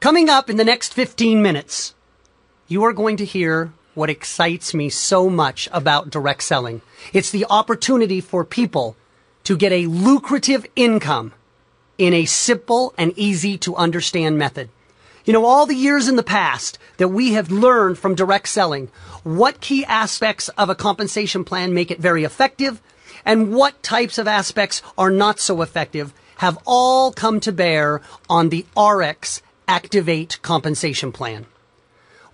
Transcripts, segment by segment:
Coming up in the next 15 minutes, you are going to hear what excites me so much about direct selling. It's the opportunity for people to get a lucrative income in a simple and easy to understand method. You know, all the years in the past that we have learned from direct selling, what key aspects of a compensation plan make it very effective and what types of aspects are not so effective have all come to bear on the ARIIX Activ8 Compensation Plan.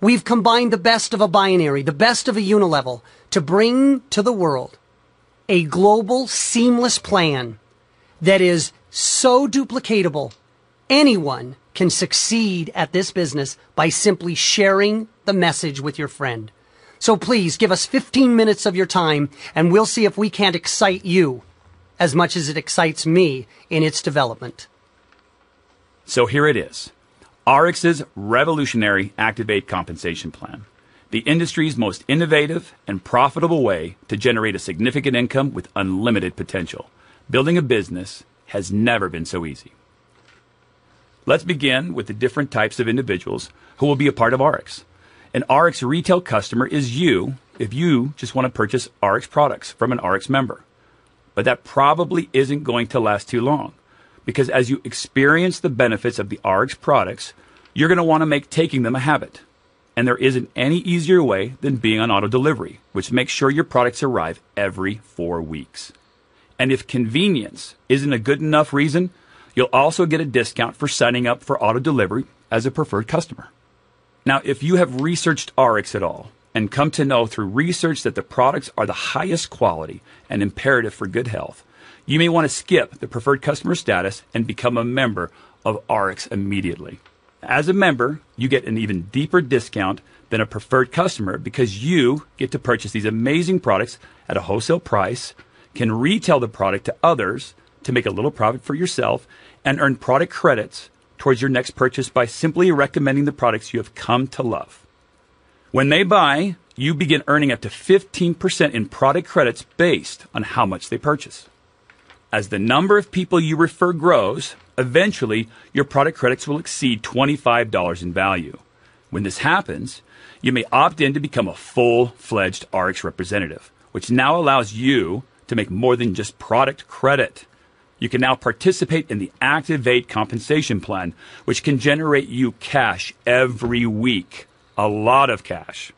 We've combined the best of a binary, the best of a unilevel to bring to the world a global seamless plan that is so duplicatable, anyone can succeed at this business by simply sharing the message with your friend. So please give us 15 minutes of your time and we'll see if we can't excite you as much as it excites me in its development. So here it is. ARIIX's revolutionary Activ8 compensation plan. The industry's most innovative and profitable way to generate a significant income with unlimited potential. Building a business has never been so easy. Let's begin with the different types of individuals who will be a part of ARIIX. An ARIIX retail customer is you if you just want to purchase ARIIX products from an ARIIX member. But that probably isn't going to last too long because as you experience the benefits of the ARIIX products, you're going to want to make taking them a habit. And there isn't any easier way than being on auto delivery, which makes sure your products arrive every 4 weeks. And if convenience isn't a good enough reason, you'll also get a discount for signing up for auto delivery as a preferred customer. Now, if you have researched ARIIX at all and come to know through research that the products are the highest quality and imperative for good health, you may want to skip the preferred customer status and become a member of ARIIX immediately. As a member, you get an even deeper discount than a preferred customer because you get to purchase these amazing products at a wholesale price, can retail the product to others to make a little profit for yourself, and earn product credits towards your next purchase by simply recommending the products you have come to love. When they buy, you begin earning up to 15% in product credits based on how much they purchase. As the number of people you refer grows, eventually your product credits will exceed $25 in value. When this happens, you may opt in to become a full-fledged ARIIX representative, which now allows you to make more than just product credit. You can now participate in the Activ8 compensation plan, which can generate you cash every week. A lot of cash.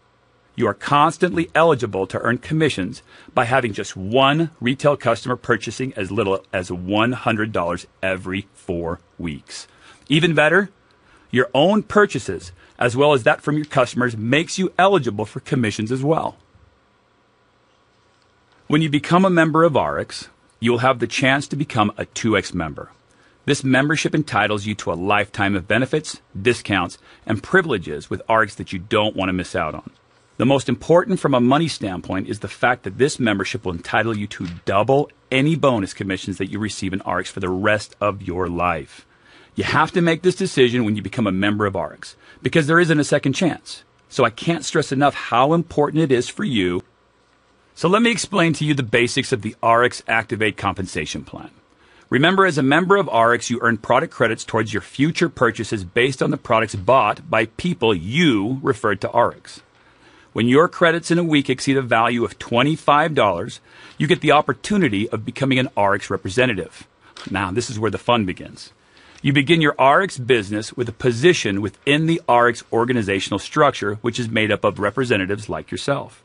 You are constantly eligible to earn commissions by having just one retail customer purchasing as little as $100 every 4 weeks. Even better, your own purchases, as well as that from your customers, makes you eligible for commissions as well. When you become a member of ARIIX, you will have the chance to become a 2X member. This membership entitles you to a lifetime of benefits, discounts, and privileges with ARIIX that you don't want to miss out on. The most important from a money standpoint is the fact that this membership will entitle you to double any bonus commissions that you receive in ARIIX for the rest of your life. You have to make this decision when you become a member of ARIIX because there isn't a second chance. So I can't stress enough how important it is for you. So let me explain to you the basics of the ARIIX Activ8 compensation plan. Remember, as a member of ARIIX, you earn product credits towards your future purchases based on the products bought by people you referred to ARIIX. When your credits in a week exceed a value of $25, you get the opportunity of becoming an ARIIX representative. Now, this is where the fun begins. You begin your ARIIX business with a position within the ARIIX organizational structure, which is made up of representatives like yourself.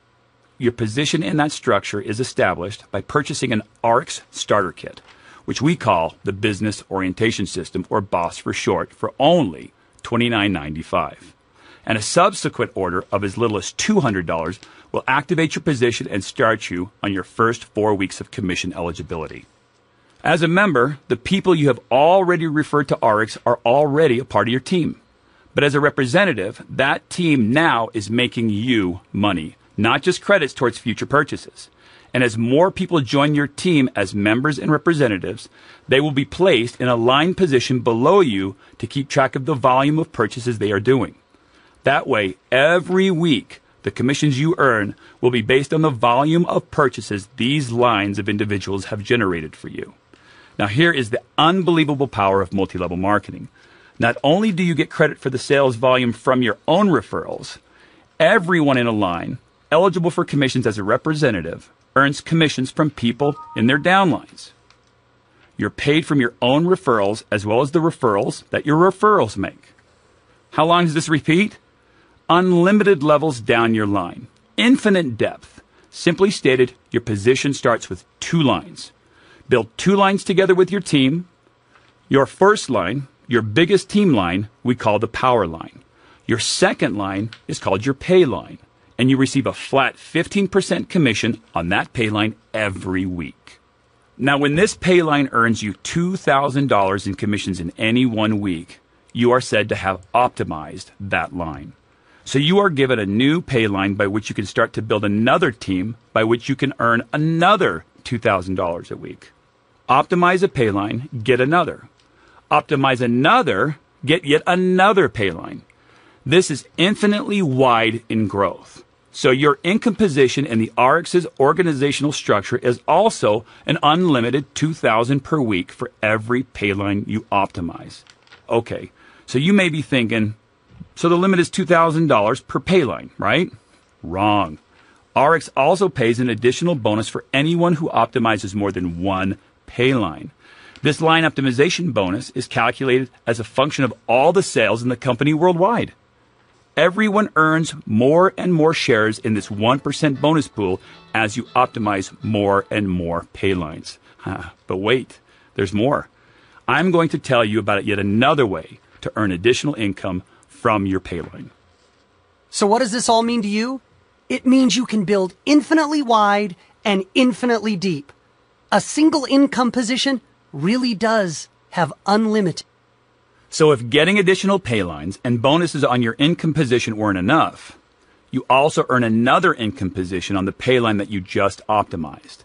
Your position in that structure is established by purchasing an ARIIX starter kit, which we call the Business Orientation System, or BOSS for short, for only $29.95. And a subsequent order of as little as $200 will activate your position and start you on your first 4 weeks of commission eligibility. As a member, the people you have already referred to ARIIX are already a part of your team. But as a representative, that team now is making you money, not just credits towards future purchases. And as more people join your team as members and representatives, they will be placed in a line position below you to keep track of the volume of purchases they are doing. That way, every week, the commissions you earn will be based on the volume of purchases these lines of individuals have generated for you. Now, here is the unbelievable power of multi-level marketing. Not only do you get credit for the sales volume from your own referrals, everyone in a line eligible for commissions as a representative earns commissions from people in their downlines. You're paid from your own referrals as well as the referrals that your referrals make. How long does this repeat? Unlimited levels down your line. Infinite depth. Simply stated, your position starts with 2 lines. Build 2 lines together with your team. Your first line, your biggest team line, we call the power line. Your second line is called your pay line, and you receive a flat 15% commission on that pay line every week. Now, when this pay line earns you $2,000 in commissions in any one week, you are said to have optimized that line. So you are given a new pay line by which you can start to build another team by which you can earn another $2,000 a week. Optimize a pay line, get another. Optimize another, get yet another pay line. This is infinitely wide in growth. So your income position in the ARIIX's organizational structure is also an unlimited $2,000 per week for every pay line you optimize. Okay, so you may be thinking, so the limit is $2,000 per pay line, right? Wrong. ARIIX also pays an additional bonus for anyone who optimizes more than one pay line. This line optimization bonus is calculated as a function of all the sales in the company worldwide. Everyone earns more and more shares in this 1% bonus pool as you optimize more and more pay lines. But wait, there's more. I'm going to tell you about yet another way to earn additional income from your pay line. So what does this all mean to you? It means you can build infinitely wide and infinitely deep. A single income position really does have unlimited. So if getting additional pay lines and bonuses on your income position weren't enough, you also earn another income position on the pay line that you just optimized.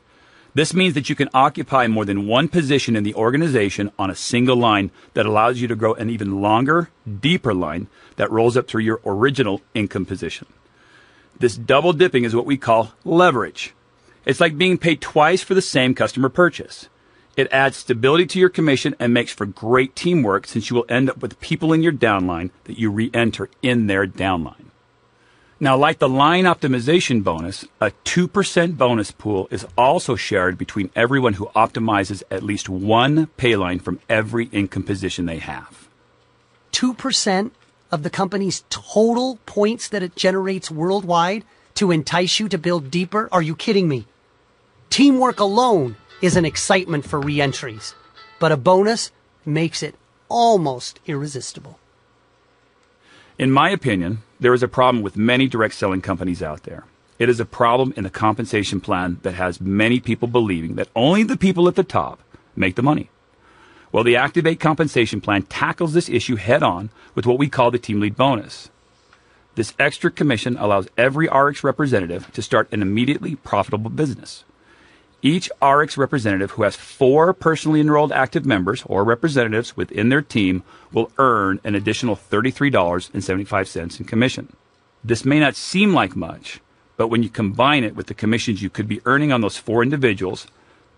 This means that you can occupy more than one position in the organization on a single line that allows you to grow an even longer, deeper line that rolls up through your original income position. This double dipping is what we call leverage. It's like being paid twice for the same customer purchase. It adds stability to your commission and makes for great teamwork since you will end up with people in your downline that you re-enter in their downline. Now, like the line optimization bonus, a 2% bonus pool is also shared between everyone who optimizes at least one pay line from every income position they have. 2% of the company's total points that it generates worldwide to entice you to build deeper? Are you kidding me? Teamwork alone is an excitement for re-entries, but a bonus makes it almost irresistible. In my opinion, there is a problem with many direct selling companies out there. It is a problem in the compensation plan that has many people believing that only the people at the top make the money. Well, the Activ8 compensation plan tackles this issue head on with what we call the team lead bonus. This extra commission allows every ARIIX representative to start an immediately profitable business. Each ARIIX representative who has 4 personally enrolled active members or representatives within their team will earn an additional $33.75 in commission. This may not seem like much, but when you combine it with the commissions you could be earning on those 4 individuals,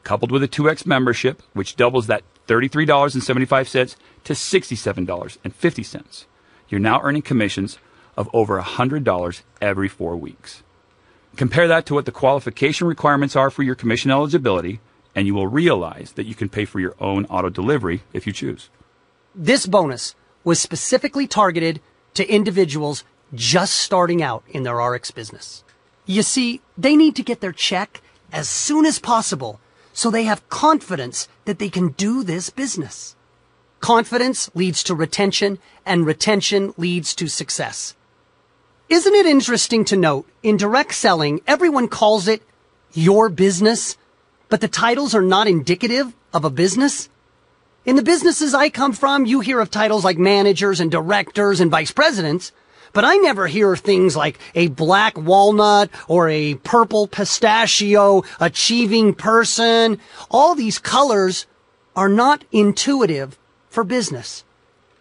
coupled with a 2X membership, which doubles that $33.75 to $67.50, you're now earning commissions of over $100 every 4 weeks. Compare that to what the qualification requirements are for your commission eligibility, and you will realize that you can pay for your own auto delivery if you choose. This bonus was specifically targeted to individuals just starting out in their ARIIX business. You see, they need to get their check as soon as possible so they have confidence that they can do this business. Confidence leads to retention, and retention leads to success. Isn't it interesting to note, in direct selling, everyone calls it your business, but the titles are not indicative of a business? In the businesses I come from, you hear of titles like managers and directors and vice presidents, but I never hear things like a black walnut or a purple pistachio achieving person. All these colors are not intuitive for business.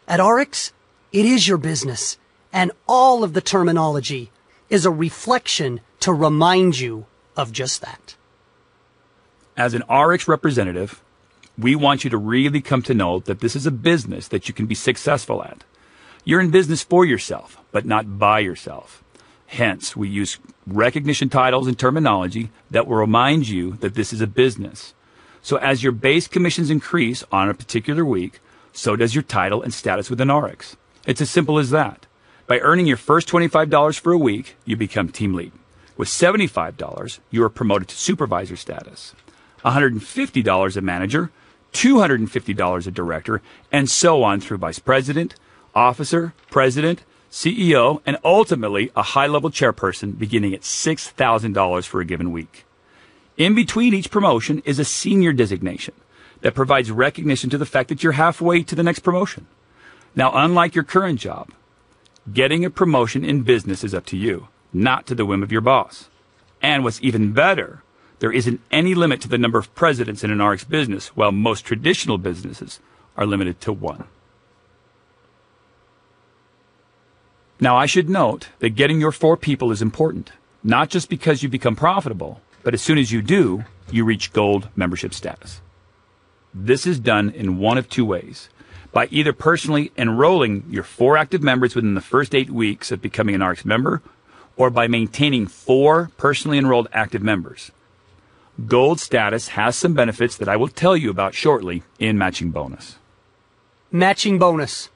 At ARIIX, it is your business. And all of the terminology is a reflection to remind you of just that. As an ARIIX representative, We want you to really come to know that this is a business that you can be successful at. You're in business for yourself, but not by yourself. Hence, we use recognition titles and terminology that will remind you that this is a business. So as your base commissions increase on a particular week, so does your title and status within ARIIX. It's as simple as that. By earning your first $25 for a week, you become team lead. With $75, you are promoted to supervisor status. $150 a manager, $250 a director, and so on through vice president, officer, president, CEO, and ultimately a high-level chairperson beginning at $6,000 for a given week. In between each promotion is a senior designation that provides recognition to the fact that you're halfway to the next promotion. Now, unlike your current job, getting a promotion in business is up to you, not to the whim of your boss. And what's even better, there isn't any limit to the number of presidents in an ARIIX business, while most traditional businesses are limited to one. Now, I should note that getting your 4 people is important, not just because you become profitable, but as soon as you do, you reach gold membership status. This is done in one of 2 ways. By either personally enrolling your 4 active members within the first 8 weeks of becoming an ARIIX member, or by maintaining 4 personally enrolled active members. Gold status has some benefits that I will tell you about shortly in matching bonus. Matching bonus.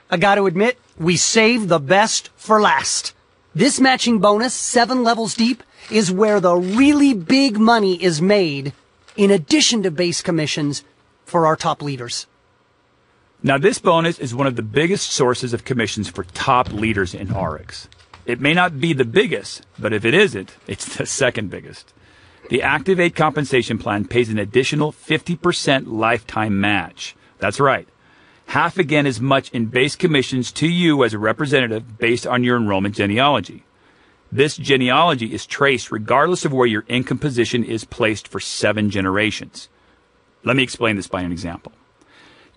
I got to admit, we saved the best for last. This matching bonus, 7 levels deep, is where the really big money is made, in addition to base commissions for our top leaders. Now, this bonus is one of the biggest sources of commissions for top leaders in ARIIX. It may not be the biggest, but if it isn't, it's the second biggest. The Activ8 Compensation Plan pays an additional 50% lifetime match. That's right. Half again as much in base commissions to you as a representative based on your enrollment genealogy. This genealogy is traced regardless of where your income position is placed for 7 generations. Let me explain this by an example.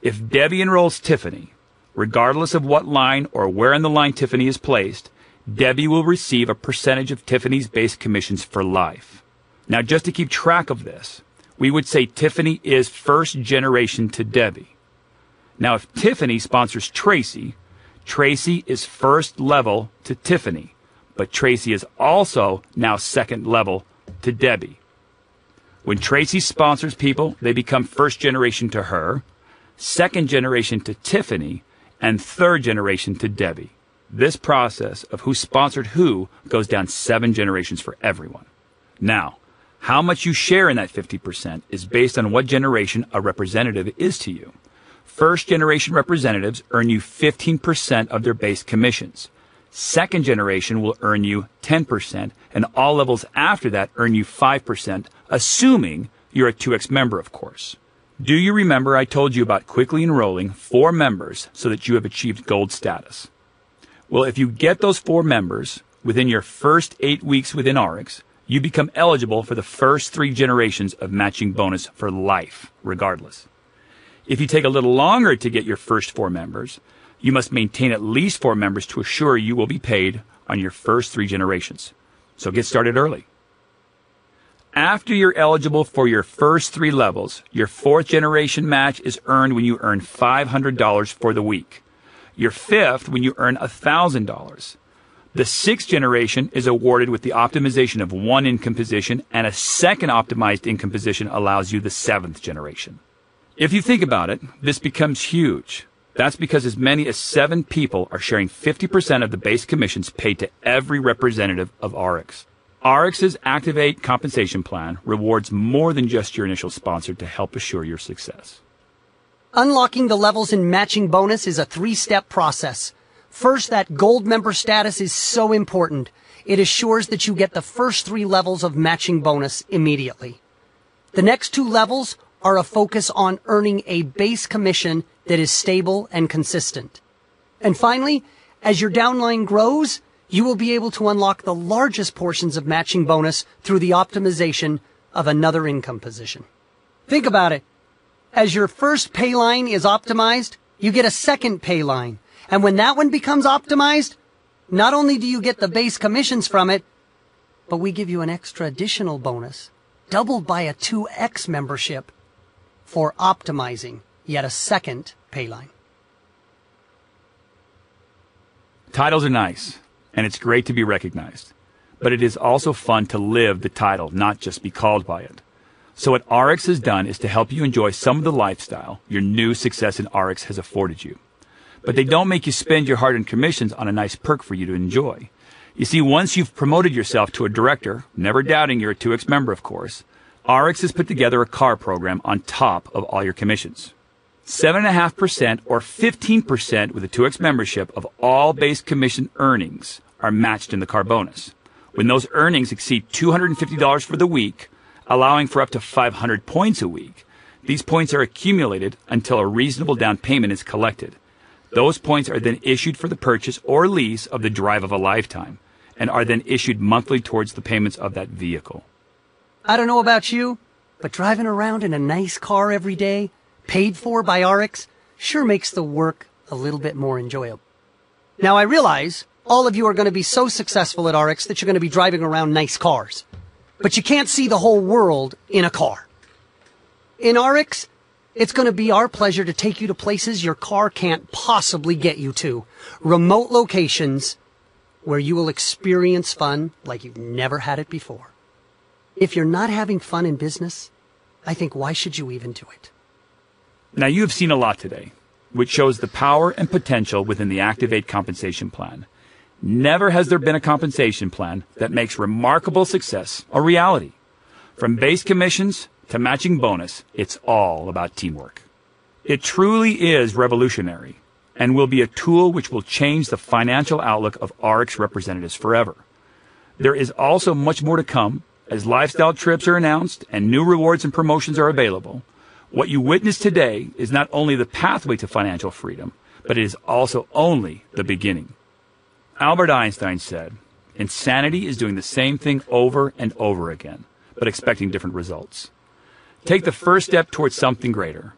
If Debbie enrolls Tiffany, regardless of what line or where in the line Tiffany is placed, Debbie will receive a percentage of Tiffany's base commissions for life. Now, just to keep track of this, we would say Tiffany is first generation to Debbie. Now, if Tiffany sponsors Tracy, Tracy is first level to Tiffany, but Tracy is also now second level to Debbie. When Tracy sponsors people, they become first generation to her, second generation to Tiffany, and third generation to Debbie. This process of who sponsored who goes down 7 generations for everyone. Now, how much you share in that 50% is based on what generation a representative is to you. First generation representatives earn you 15% of their base commissions. Second generation will earn you 10%, and all levels after that earn you 5%, assuming you're a 2X member, of course. Do you remember I told you about quickly enrolling 4 members so that you have achieved gold status? Well, if you get those 4 members within your first 8 weeks within ARIIX, you become eligible for the first 3 generations of matching bonus for life, regardless. If you take a little longer to get your first 4 members, you must maintain at least 4 members to assure you will be paid on your first 3 generations. So get started early. After you're eligible for your first 3 levels, your 4th generation match is earned when you earn $500 for the week. Your 5th when you earn $1,000. The 6th generation is awarded with the optimization of 1 income position, and a second optimized income position allows you the 7th generation. If you think about it, this becomes huge. That's because as many as 7 people are sharing 50% of the base commissions paid to every representative of ARIIX. ARIIX's Activ8 Compensation Plan rewards more than just your initial sponsor to help assure your success. Unlocking the levels in matching bonus is a 3-step process. First, that gold member status is so important. It assures that you get the first 3 levels of matching bonus immediately. The next 2 levels are a focus on earning a base commission that is stable and consistent. And finally, as your downline grows, you will be able to unlock the largest portions of matching bonus through the optimization of another income position. Think about it. As your first pay line is optimized, you get a second pay line. And when that one becomes optimized, not only do you get the base commissions from it, but we give you an extra additional bonus, doubled by a 2X membership. for optimizing yet a second pay line. Titles are nice, and it's great to be recognized. But it is also fun to live the title, not just be called by it. So what ARIIX has done is to help you enjoy some of the lifestyle your new success in ARIIX has afforded you. But they don't make you spend your hard-earned commissions on a nice perk for you to enjoy. You see, once you've promoted yourself to a director, never doubting you're a 2X member, of course, ARIIX has put together a car program on top of all your commissions. 7.5% or 15% with a 2X membership of all base commission earnings are matched in the car bonus. When those earnings exceed $250 for the week, allowing for up to 500 points a week, these points are accumulated until a reasonable down payment is collected. Those points are then issued for the purchase or lease of the drive of a lifetime and are then issued monthly towards the payments of that vehicle. I don't know about you, but driving around in a nice car every day, paid for by ARIIX, sure makes the work a little bit more enjoyable. Now, I realize all of you are going to be so successful at ARIIX that you're going to be driving around nice cars. But you can't see the whole world in a car. In ARIIX, it's going to be our pleasure to take you to places your car can't possibly get you to. Remote locations where you will experience fun like you've never had it before. If you're not having fun in business, I think why should you even do it? Now, you have seen a lot today, which shows the power and potential within the Activ8 Compensation Plan. Never has there been a compensation plan that makes remarkable success a reality. From base commissions to matching bonus, it's all about teamwork. It truly is revolutionary and will be a tool which will change the financial outlook of ARIIX representatives forever. There is also much more to come as lifestyle trips are announced and new rewards and promotions are available. What you witness today is not only the pathway to financial freedom, but it is also only the beginning. Albert Einstein said, "Insanity is doing the same thing over and over again, but expecting different results." Take the first step towards something greater.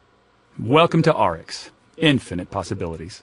Welcome to ARIIX. Infinite possibilities.